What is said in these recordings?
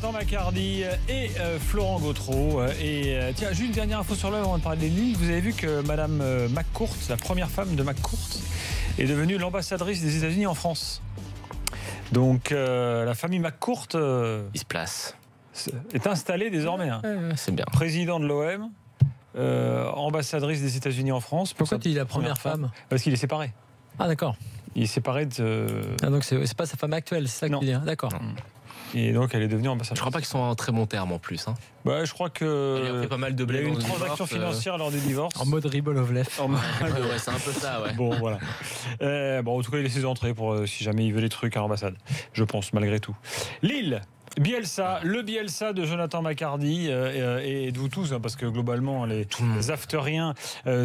Jonathan Maccardy et Florent Gautreau. Tiens, juste une dernière info sur l'heure avant de parler des lignes. Vous avez vu que Madame McCourt, la première femme de McCourt, est devenue l'ambassadrice des États-Unis en France. Donc la famille McCourt il se place. Est installée désormais. Hein. C'est bien. Président de l'OM, ambassadrice des États-Unis en France. Pourquoi tu dis la première femme ? Parce qu'il est séparé. Ah d'accord. Il est séparé de... Ah, donc c'est pas sa femme actuelle, c'est ça que tu dis. D'accord. Et donc elle est devenue ambassadrice. Je crois pas qu'ils sont en très bon terme en plus. Hein. Bah, je crois que il a fait pas mal de blé. Il y a eu une dans le transaction divorce, financière lors du divorce. En mode Ribble of Left. Ouais, c'est un peu ça, ouais. Bon, voilà. Bon, en tout cas, il a ses entrées pour si jamais il veut des trucs à l'ambassade. Je pense, malgré tout. Lille. Bielsa, le Bielsa de Jonathan Maccardy et de vous tous, hein, parce que globalement les afteriens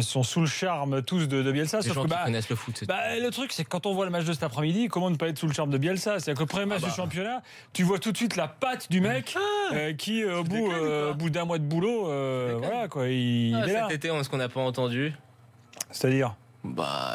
sont sous le charme tous de Bielsa. Les sauf gens que qui connaissent le foot. le truc, c'est que quand on voit le match de cet après-midi, comment ne pas être sous le charme de Bielsa ? C'est-à-dire que le premier match du championnat, tu vois tout de suite la patte du mec qui, au bout d'un mois de boulot, voilà quoi, il est là. Cet été, ce qu'on n'a pas entendu. C'est-à-dire ?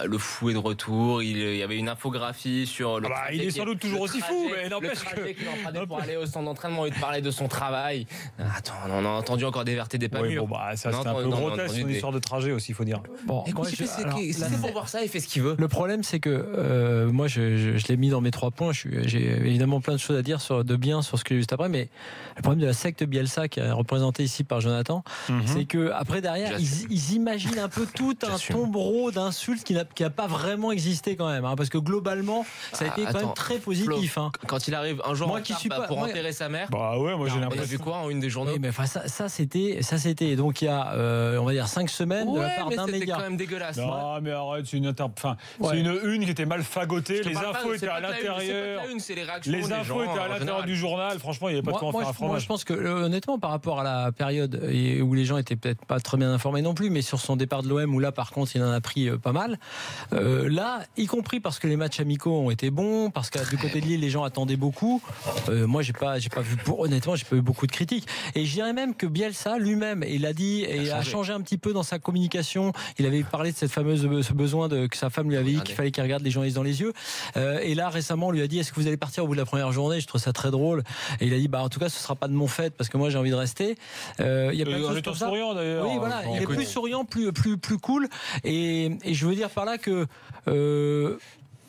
Le fou est de retour. Il y avait une infographie sur le. Il est sans doute toujours aussi fou, mais n'empêche que. Qu'il est pour aller au centre d'entraînement et de parler de son travail. Attends, on a entendu encore des vertés des pas mûrs. Ça c'est un peu grotesque, une histoire de trajet aussi, il faut dire. Bon, écoute, si c'est pour voir ça, il fait ce qu'il veut. Le problème, c'est que moi, je l'ai mis dans mes 3 points. J'ai évidemment plein de choses à dire de bien sur ce que j'ai vu juste après, mais le problème de la secte Bielsa, qui est représentée ici par Jonathan, c'est que après derrière, ils imaginent un peu tout un tombereau d'insultes qui n'a pas vraiment existé quand même, hein, parce que globalement, ça a été quand même très positif. Flo, quand il arrive un jour moi qui suis pas, pour enterrer sa mère. J'ai l'impression. On a vu quoi en une des journaux ? Oui, mais ça c'était donc il y a on va dire 5 semaines de la part d'un média. C'était quand même dégueulasse. Non, mais arrête, c'est une une qui était mal fagotée. Les infos étaient à l'intérieur. Les infos étaient à l'intérieur du journal. Franchement, il n'y avait pas de quoi en faire un fromage. Moi, je pense que honnêtement, par rapport à la période où les gens étaient peut-être pas très bien informés non plus, mais sur son départ de l'OM où là, par contre, il en a pris pas mal. Là, y compris parce que les matchs amicaux ont été bons, parce que du côté de Lille, les gens attendaient beaucoup. Moi, j'ai pas vu honnêtement, j'ai pas eu beaucoup de critiques. Et je dirais même que Bielsa lui-même, il a dit et a changé un petit peu dans sa communication. Il avait parlé de ce besoin que sa femme lui avait dit qu'il fallait qu'il regarde les journalistes dans les yeux. Et là, récemment, on lui a dit: est-ce que vous allez partir au bout de la première journée ? Je trouve ça très drôle. Et il a dit: en tout cas, ce sera pas de mon fait parce que moi, j'ai envie de rester. Il y a plein de choses comme ça. Souriant d'ailleurs. Oui, voilà. Il est plus souriant, plus cool. Et je veux dire par là que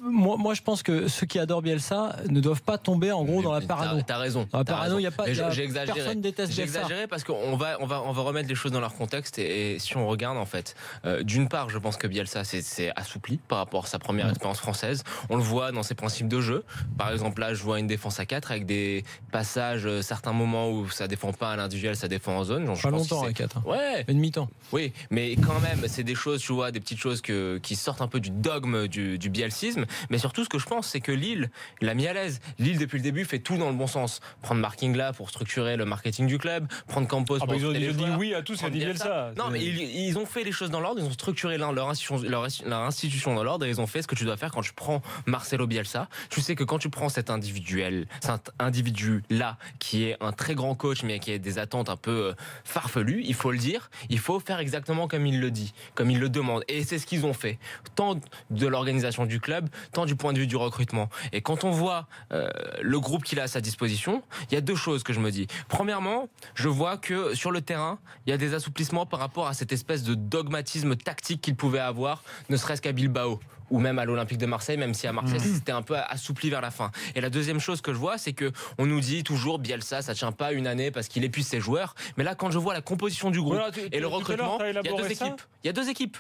moi, je pense que ceux qui adorent Bielsa ne doivent pas tomber en gros dans la parano. T'as raison. Dans la parano, il y a pas. J'ai exagéré. Personne déteste Bielsa. J'ai exagéré parce qu'on va remettre les choses dans leur contexte et si on regarde en fait, d'une part, je pense que Bielsa s'est assoupli par rapport à sa première expérience française. On le voit dans ses principes de jeu. Par exemple, là, je vois une défense à 4 avec des passages, certains moments où ça défend pas à l'individuel, ça défend en zone. Pas longtemps à 4. Ouais. Une mi-temps. Oui, mais quand même, c'est des choses, tu vois, des petites choses qui sortent un peu du dogme du bielsisme. Mais surtout, ce que je pense, c'est que Lille l'a mis à l'aise. Lille, depuis le début, fait tout dans le bon sens. Prendre Marking là pour structurer le marketing du club, prendre Campos pour ils ont dit oui à tous, ça dit Bielsa. Non, mais ils ont fait les choses dans l'ordre, ils ont structuré leur institution dans l'ordre et ils ont fait ce que tu dois faire quand tu prends Marcelo Bielsa. Tu sais que quand tu prends cet individu-là, qui est un très grand coach, mais qui a des attentes un peu farfelues, il faut le dire, il faut faire exactement comme il le dit, comme il le demande. Et c'est ce qu'ils ont fait. Tant de l'organisation du club, tant du point de vue du recrutement. Et quand on voit le groupe qu'il a à sa disposition, il y a 2 choses que je me dis. Premièrement, je vois que sur le terrain, il y a des assouplissements par rapport à cette espèce de dogmatisme tactique qu'il pouvait avoir, ne serait-ce qu'à Bilbao ou même à l'Olympique de Marseille, même si à Marseille c'était un peu assoupli vers la fin. Et la deuxième chose que je vois, c'est que on nous dit toujours Bielsa, ça tient pas une année parce qu'il épuise ses joueurs. Mais là, quand je vois la composition du groupe et le recrutement, il y a 2 équipes. Il y a 2 équipes.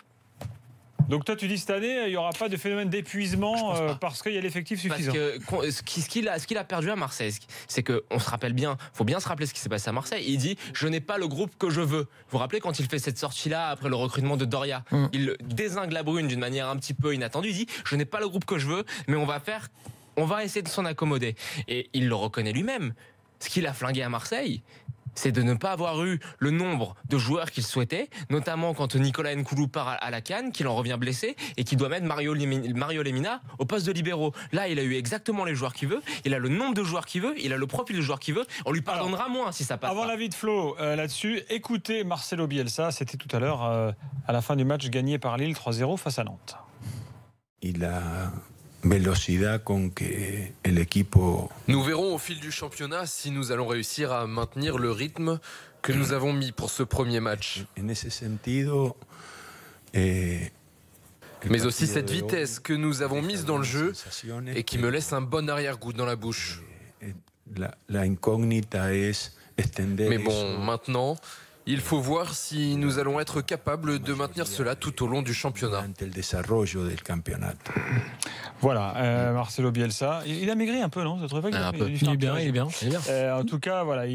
Donc toi tu dis cette année il n'y aura pas de phénomène d'épuisement parce qu'il y a l'effectif suffisant. Parce que ce qu'il a perdu à Marseille, c'est qu'on se rappelle bien, faut bien se rappeler ce qui s'est passé à Marseille. Il dit: je n'ai pas le groupe que je veux. Vous vous rappelez quand il fait cette sortie là après le recrutement de Doria, il dézingue la brune d'une manière un petit peu inattendue. Il dit: je n'ai pas le groupe que je veux, mais on va essayer de s'en accommoder. Et il le reconnaît lui-même. Ce qu'il a flingué à Marseille, c'est de ne pas avoir eu le nombre de joueurs qu'il souhaitait, notamment quand Nicolas Nkoulou part à la CAN, qu'il en revient blessé et qu'il doit mettre Mario Lemina au poste de libéraux. Là, il a eu exactement les joueurs qu'il veut, il a le nombre de joueurs qu'il veut, il a le profil de joueurs qu'il veut. On lui pardonnera moins si ça passe. Avant l'avis de Flo là-dessus, écoutez Marcelo Bielsa, c'était tout à l'heure à la fin du match gagné par Lille 3-0 face à Nantes. Il a velocidad con que el equipo. Nous verrons au fil du championnat si nous allons réussir à maintenir le rythme que nous avons mis pour ce premier match. En ese sentido, mais aussi cette vitesse que nous avons mise dans le jeu et qui me laisse un bon arrière-goût dans la bouche. La incógnita es extender. Mais bon, maintenant, il faut voir si nous allons être capables de maintenir cela tout au long du championnat. Voilà, Marcelo Bielsa. Il a maigri un peu, non? Il est bien. En tout cas, voilà,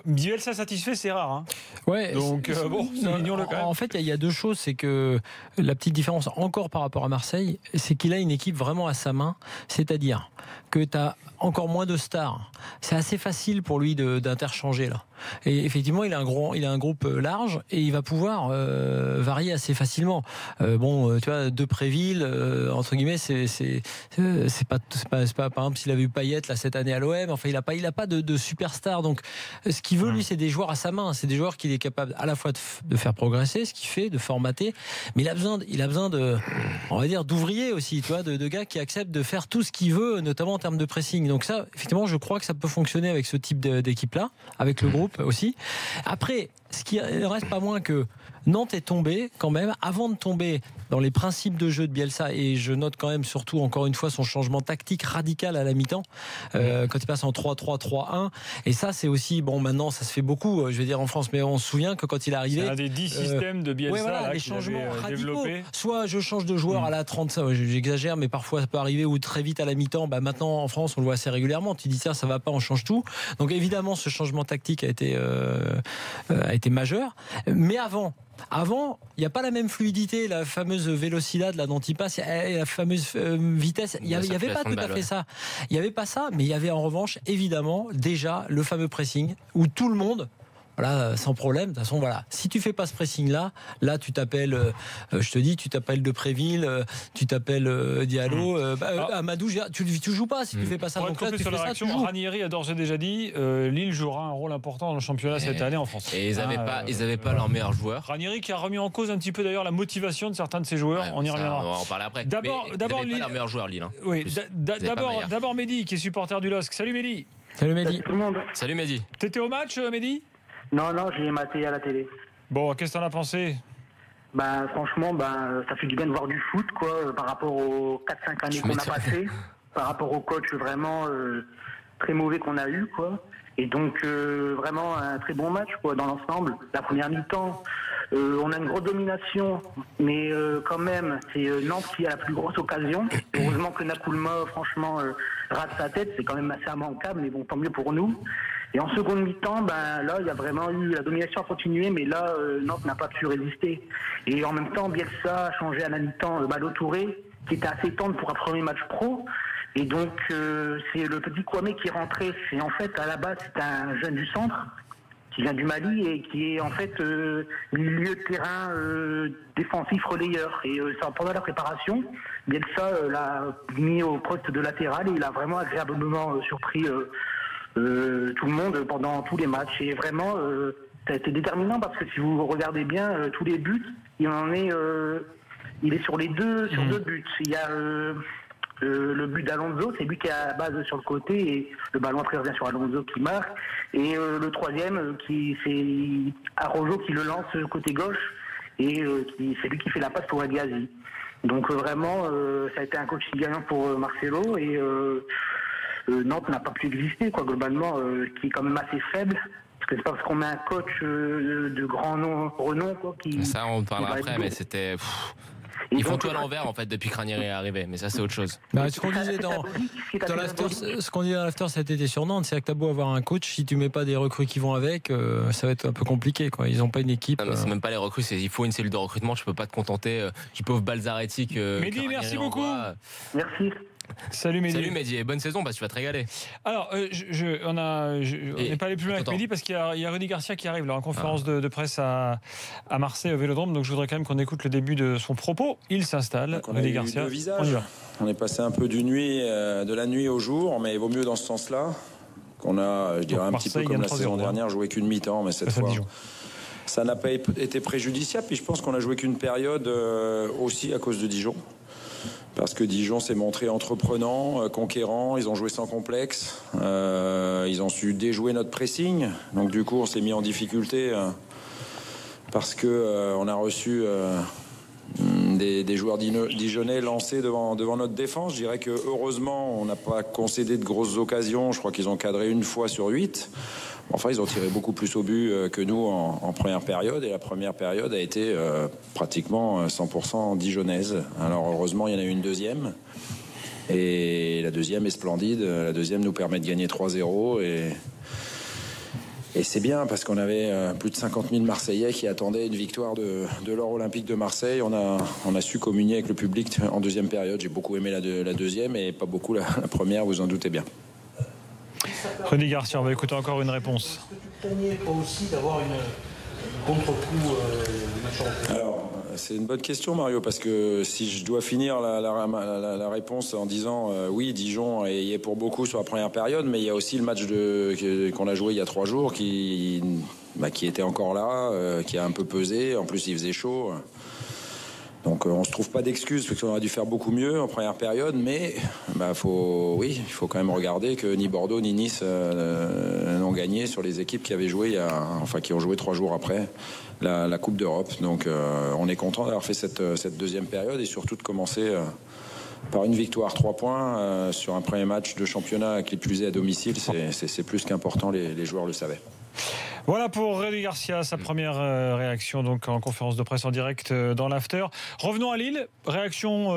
Bielsa satisfait, c'est rare. Hein. Ouais. Donc, soulignons-le quand même. En fait, il y a deux choses. C'est que la petite différence encore par rapport à Marseille, c'est qu'il a une équipe vraiment à sa main. C'est-à-dire que tu as encore moins de stars. C'est assez facile pour lui d'interchanger là. Et effectivement, il a un groupe large et il va pouvoir varier assez facilement. Tu vois, Depréville, entre guillemets, c'est pas par exemple s'il avait eu Payet là cette année à l'OM. Enfin, il a pas de superstar. Donc, ce qu'il veut lui, c'est des joueurs à sa main. C'est des joueurs qu'il est capable à la fois de faire progresser, ce qu'il fait, de formater. Mais il a besoin de, on va dire, d'ouvriers aussi. Tu vois, de gars qui acceptent de faire tout ce qu'il veut, notamment en termes de pressing. Donc ça, effectivement, je crois que ça peut fonctionner avec ce type d'équipe-là, avec le groupe aussi. Après, ce qui ne reste pas moins que Nantes est tombé quand même, avant de tomber dans les principes de jeu de Bielsa, et je note quand même surtout encore une fois son changement tactique radical à la mi-temps, quand il passe en 3-3-3-1, et ça c'est aussi, bon maintenant ça se fait beaucoup, je vais dire en France, mais on se souvient que quand il est arrivé... C'est un des 10 systèmes de Bielsa, ouais, voilà, les changements radicaux, soit je change de joueur à la 35, j'exagère, mais parfois ça peut arriver, ou très vite à la mi-temps, maintenant en France on le voit assez régulièrement, tu dis ça va pas, on change tout, donc évidemment ce changement tactique a été majeur, mais avant, il n'y a pas la même fluidité, la fameuse velocidad là dont il passe, la fameuse vitesse. Il n'y avait pas tout à fait ça. Il n'y avait pas ça, mais il y avait en revanche, évidemment, déjà le fameux pressing où tout le monde, voilà, sans problème. De toute façon, voilà. Si tu fais pas ce pressing-là, tu t'appelles, je te dis, tu t'appelles Depréville, tu t'appelles Diallo, Amadou, tu joues pas si tu fais pas ça. Donc là, tu fais ça, tu joues. Ranieri a d'ores et déjà dit, Lille jouera un rôle important dans le championnat cette année en France. Et ils n'avaient pas leur meilleur joueur. Ranieri qui a remis en cause un petit peu d'ailleurs la motivation de certains de ses joueurs. On y reviendra. On va en parler après. D'abord, Lille, pas leur meilleur joueur, Lille. Hein. Oui. D'abord Mehdi qui est supporter du LOSC. Salut Mehdi. Salut Mehdi. Salut Mehdi. T'étais au match, Mehdi? Non, je l'ai maté à la télé. Bon, qu'est-ce que t'en as pensé? Franchement, ça fait du bien de voir du foot, quoi, par rapport aux 4-5 années qu'on a passées, par rapport au coach vraiment très mauvais qu'on a eu, quoi. Et donc, vraiment un très bon match, quoi, dans l'ensemble. La première mi-temps, on a une grosse domination, mais quand même, c'est Nantes qui a la plus grosse occasion. Heureusement que Nakoulma, franchement, rate sa tête, c'est quand même assez immanquable, mais bon, tant mieux pour nous. Et en seconde mi-temps, là, il y a vraiment eu la domination à continuer, mais là, Nantes n'a pas pu résister. Et en même temps, Bielsa a changé à la mi-temps Balo Touré, qui était assez tendre pour un premier match pro. Et donc, c'est le petit Kwame qui est rentré. C'est en fait, à la base, c'est un jeune du centre, qui vient du Mali et qui est en fait milieu de terrain défensif relayeur. Et pendant la préparation, Bielsa l'a mis au poste de latéral et il a vraiment agréablement surpris tout le monde pendant tous les matchs. Et vraiment, ça a été déterminant parce que si vous regardez bien tous les buts, il est sur deux buts. Il y a le but d'Alonso, c'est lui qui est à la base sur le côté et le ballon après revient sur Alonso qui marque. Et le troisième, c'est Araujo qui le lance côté gauche et c'est lui qui fait la passe pour Aguiazi. Donc vraiment, ça a été un coach gagnant pour Marcelo et Nantes n'a pas pu exister, quoi, globalement, qui est quand même assez faible. Parce que c'est pas parce qu'on met un coach de grand renom, quoi, qui... Ça, on parlera après, mais c'était... Ils font tout à l'envers en fait depuis que Ranieri est arrivé, mais ça c'est autre chose. Ce qu'on disait ce qu'on disait dans l'after cet été sur Nantes, c'est que t'as beau avoir un coach, si tu mets pas des recrues qui vont avec, ça va être un peu compliqué, quoi. Ils ont pas une équipe. Non, mais c'est même pas les recrues, il faut une cellule de recrutement. Tu peux pas te contenter du pauvre Balzaretti que. Mehdi, merci beaucoup. Merci. Salut Mehdi. Salut Mehdi, et bonne saison, tu vas te régaler. Alors, on n'est pas allé plus loin avec Mehdi parce qu'il y a Rudy Garcia qui arrive là, en conférence de presse à Marseille au Vélodrome, donc je voudrais quand même qu'on écoute le début de son propos. Il s'installe, Rudy Garcia. On est passé un peu de la nuit au jour, mais il vaut mieux dans ce sens-là. Qu'on a, je dirais, un petit peu comme la saison dernière, joué qu'une mi-temps, mais cette fois, ça n'a pas été préjudiciable. Puis je pense qu'on a joué qu'une période aussi à cause de Dijon. Parce que Dijon s'est montré entreprenant, conquérant, ils ont joué sans complexe, ils ont su déjouer notre pressing. Donc du coup, on s'est mis en difficulté parce que on a reçu des joueurs dijonnais lancés devant notre défense. Je dirais que heureusement, on n'a pas concédé de grosses occasions. Je crois qu'ils ont cadré 1 fois sur 8. Enfin, ils ont tiré beaucoup plus au but que nous en première période. Et la première période a été pratiquement 100% dijonnaise. Alors heureusement, il y en a eu une deuxième. Et la deuxième est splendide. La deuxième nous permet de gagner 3-0. Et c'est bien parce qu'on avait plus de 50 000 Marseillais qui attendaient une victoire de l'Or Olympique de Marseille. On a su communier avec le public en deuxième période. J'ai beaucoup aimé la deuxième et pas beaucoup la première, vous en doutez bien. Rudy Garcia, on va écouter encore une réponse. Est-ce que tu craignais pas aussi d'avoir une contre-coup Alors, c'est une bonne question, Mario, parce que si je dois finir la réponse en disant oui, Dijon y est pour beaucoup sur la première période, mais il y a aussi le match qu'on a joué il y a 3 jours qui était encore là, qui a un peu pesé. En plus, il faisait chaud. Donc on ne se trouve pas d'excuses parce qu'on aurait dû faire beaucoup mieux en première période, mais il faut quand même regarder que ni Bordeaux ni Nice n'ont gagné sur les équipes qui avaient joué qui ont joué 3 jours après la Coupe d'Europe. Donc on est content d'avoir fait cette deuxième période et surtout de commencer par une victoire 3 points sur un premier match de championnat qui plus est à domicile. C'est plus qu'important, les joueurs le savaient. Voilà pour Rudy Garcia, sa première réaction donc en conférence de presse en direct dans l'after. Revenons à Lille, réaction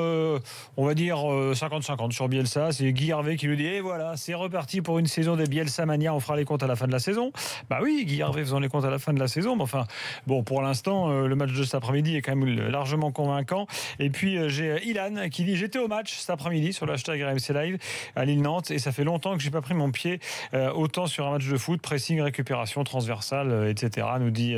on va dire 50-50 sur Bielsa. C'est Guy Hervé qui lui dit et voilà, c'est reparti pour une saison des Bielsa Mania, on fera les comptes à la fin de la saison. Bah oui, Guy Hervé faisant les comptes à la fin de la saison, mais enfin bon, pour l'instant le match de cet après-midi est quand même largement convaincant. Et puis j'ai Ilan qui dit j'étais au match cet après-midi sur le hashtag RMC Live à Lille-Nantes et ça fait longtemps que j'ai pas pris mon pied autant sur un match de foot, pressing, récupération, transversale, etc. nous dit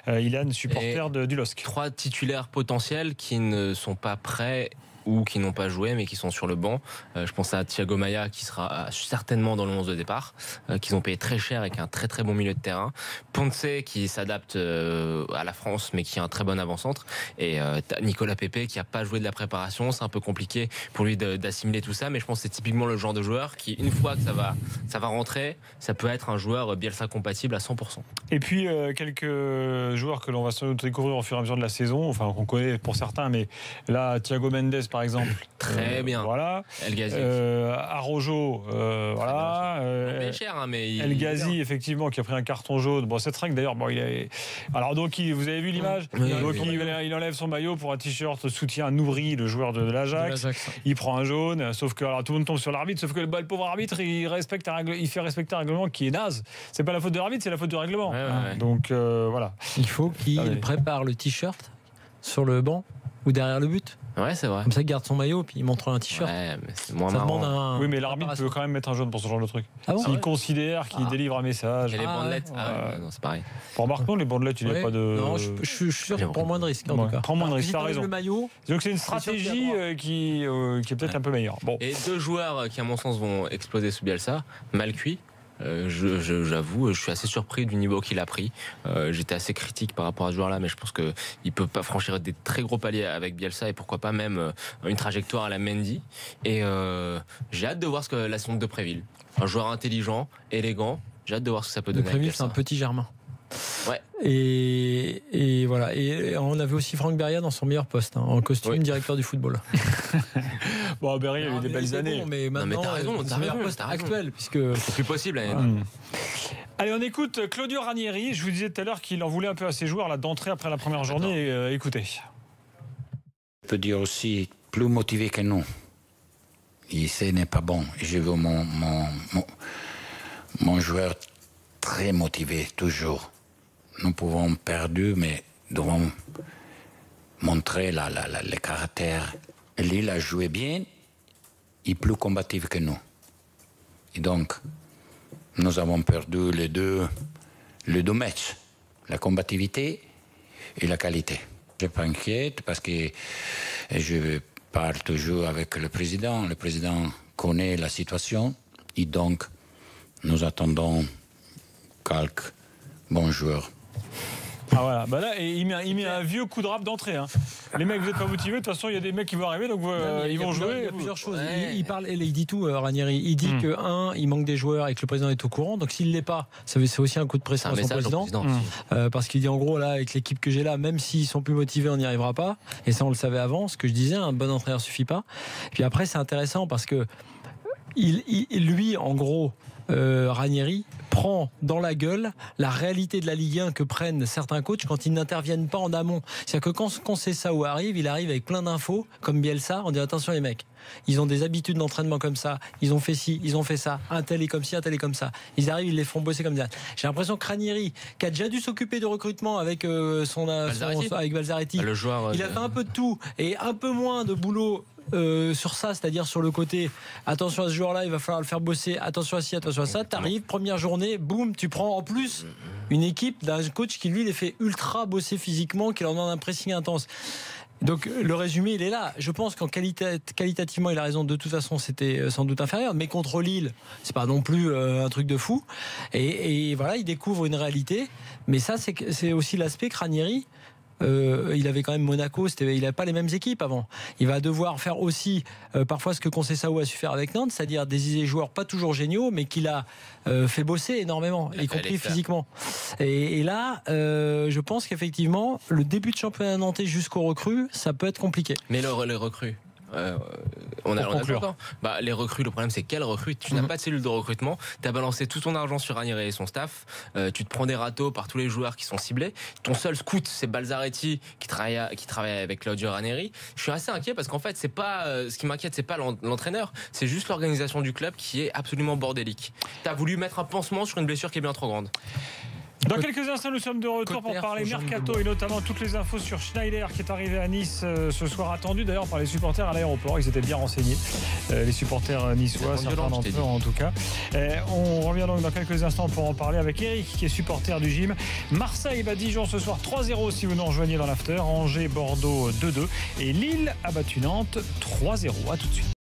Ilan, supporter du LOSC. 3 titulaires potentiels qui ne sont pas prêts ou qui n'ont pas joué mais qui sont sur le banc. Je pense à Thiago Maia qui sera certainement dans le 11 de départ, qu'ils ont payé très cher avec un très très bon milieu de terrain. Ponce qui s'adapte à la France mais qui a un très bon avant-centre. Et Nicolas Pepe qui n'a pas joué de la préparation. C'est un peu compliqué pour lui d'assimiler tout ça, mais je pense que c'est typiquement le genre de joueur qui, une fois que ça va rentrer, ça peut être un joueur Bielsa compatible à 100%. Et puis quelques joueurs que l'on va sans doute découvrir au fur et à mesure de la saison, enfin qu'on connaît pour certains, mais là Thiago Mendes par exemple. Très bien. Voilà. El Ghazi. Arrojo, voilà. Cher, hein, mais El Ghazi, effectivement, qui a pris un carton jaune. Bon, c'est vrai que d'ailleurs, bon, il est. Alors donc, vous avez vu l'image. Oui, donc il enlève son maillot pour un t-shirt soutien Nouri, le joueur de l'Ajax. Il prend un jaune. Sauf que alors tout le monde tombe sur l'arbitre. Sauf que le pauvre arbitre, il fait respecter un règlement qui est naze. C'est pas la faute de l'arbitre, c'est la faute du règlement. Ouais. Donc voilà. Il faut qu'il prépare le t-shirt sur le banc ou derrière le but. Ouais, c'est vrai. Comme ça, il garde son maillot puis il montre un t-shirt. Ouais, mais c'est moins ça marrant. demande Oui, mais l'arbitre peut quand même mettre un jaune pour ce genre de truc. Ah bon? S'il considère qu'il délivre un message. Et les bandelettes, non, c'est pareil. Pour Marc, non, les bandelettes, il n'y a pas de. Non, je suis sûr qu'on prend moins de risques en tout cas. Prends moins de risques, t'as raison. Le maillot. Donc c'est une stratégie qui est peut-être un peu meilleure. Bon. Et 2 joueurs qui, à mon sens, vont exploser sous Bielsa. Malcuit. J'avoue, je suis assez surpris du niveau qu'il a pris. J'étais assez critique par rapport à ce joueur-là, mais je pense qu'il peut pas franchir des très gros paliers avec Bielsa et pourquoi pas même une trajectoire à la Mendy. Et j'ai hâte de voir ce que la sonde de Préville. Un joueur intelligent, élégant. J'ai hâte de voir ce que ça peut donner. Préville, c'est un petit Germain. Ouais. Et voilà. Et on avait aussi Franck Beria dans son meilleur poste, en costume directeur du football. Bon, Berry a eu des belles années. Bon, mais maintenant, t'as raison, c'est le meilleur poste actuel, puisque c'est plus possible. Allez, on écoute Claudio Ranieri. Je vous disais tout à l'heure qu'il en voulait un peu à ses joueurs là d'entrer après la première journée. Écoutez. Je peux dire aussi plus motivé que nous. Et ce n'est pas bon. Je veux mon joueur très motivé toujours. Nous pouvons perdre, mais devons montrer le caractère. Lille a joué bien et plus combatif que nous. Et donc, nous avons perdu les deux matchs, la combativité et la qualité. Je ne suis pas inquiète parce que je parle toujours avec le président. Le président connaît la situation et donc nous attendons quelques bons joueurs. Ah voilà, bah là il met un vieux coup de rap d'entrée. Hein. Les mecs, vous n'êtes pas motivés. De toute façon, il y a des mecs qui vont arriver, donc ils vont jouer. Il y a plusieurs choses. Il parle, il dit tout, Ranieri. Il dit que il manque des joueurs et que le président est au courant. Donc s'il l'est pas, c'est aussi un coup de pression à son président. Parce qu'il dit en gros là, avec l'équipe que j'ai là, même s'ils sont plus motivés, on n'y arrivera pas. Et ça, on le savait avant. Ce que je disais, un bon entraîneur suffit pas. Puis après, c'est intéressant parce que lui, en gros, Ranieri prend dans la gueule la réalité de la Ligue 1 que prennent certains coachs quand ils n'interviennent pas en amont. C'est-à-dire que quand Conceição arrive, il arrive avec plein d'infos, comme Bielsa, on dit attention les mecs, ils ont des habitudes d'entraînement comme ça, ils ont fait ci, ils ont fait ça, un tel est comme ci, un tel est comme ça. Ils arrivent, ils les font bosser comme ça. J'ai l'impression que Ranieri, qui a déjà dû s'occuper de recrutement avec avec Balzaretti, le joueur, il a fait un peu de tout et un peu moins de boulot sur ça, c'est-à-dire sur le côté attention à ce joueur-là, il va falloir le faire bosser, attention à ci, attention à ça. T'arrives, première journée, boum, tu prends en plus une équipe d'un coach qui lui les fait ultra bosser physiquement, qui leur demande un pressing intense. Donc le résumé il est là. Je pense qu'en qualitativement il a raison. De toute façon c'était sans doute inférieur, mais contre Lille c'est pas non plus un truc de fou. Et voilà, il découvre une réalité. Mais ça c'est aussi l'aspect que Ranieri. Il avait quand même Monaco, il n'avait pas les mêmes équipes avant. Il va devoir faire aussi parfois ce que Conceição a su faire avec Nantes, c'est-à-dire des joueurs pas toujours géniaux, mais qu'il a fait bosser énormément, y compris physiquement. Et là, je pense qu'effectivement, le début de championnat nantais jusqu'aux recrues, ça peut être compliqué. Mais les recrues on a d'accord. Les recrues, le problème c'est quelles recrues. Tu n'as pas de cellule de recrutement, tu as balancé tout ton argent sur Ranieri et son staff, tu te prends des râteaux par tous les joueurs qui sont ciblés. Ton seul scout c'est Balzaretti qui travaille avec Claudio Ranieri. Je suis assez inquiet parce qu'en fait c'est pas ce qui m'inquiète, c'est pas l'entraîneur, c'est juste l'organisation du club qui est absolument bordélique. Tu as voulu mettre un pansement sur une blessure qui est bien trop grande. Dans quelques instants, nous sommes de retour pour parler mercato et notamment toutes les infos sur Schneider qui est arrivé à Nice ce soir, attendu d'ailleurs par les supporters à l'aéroport. Ils étaient bien renseignés, les supporters niçois, certains d'entre eux en tout cas. On revient donc dans quelques instants pour en parler avec Eric qui est supporter du gym. Marseille bat Dijon ce soir 3-0 si vous nous rejoignez dans l'after. Angers, Bordeaux 2-2 et Lille a battu Nantes 3-0. À tout de suite.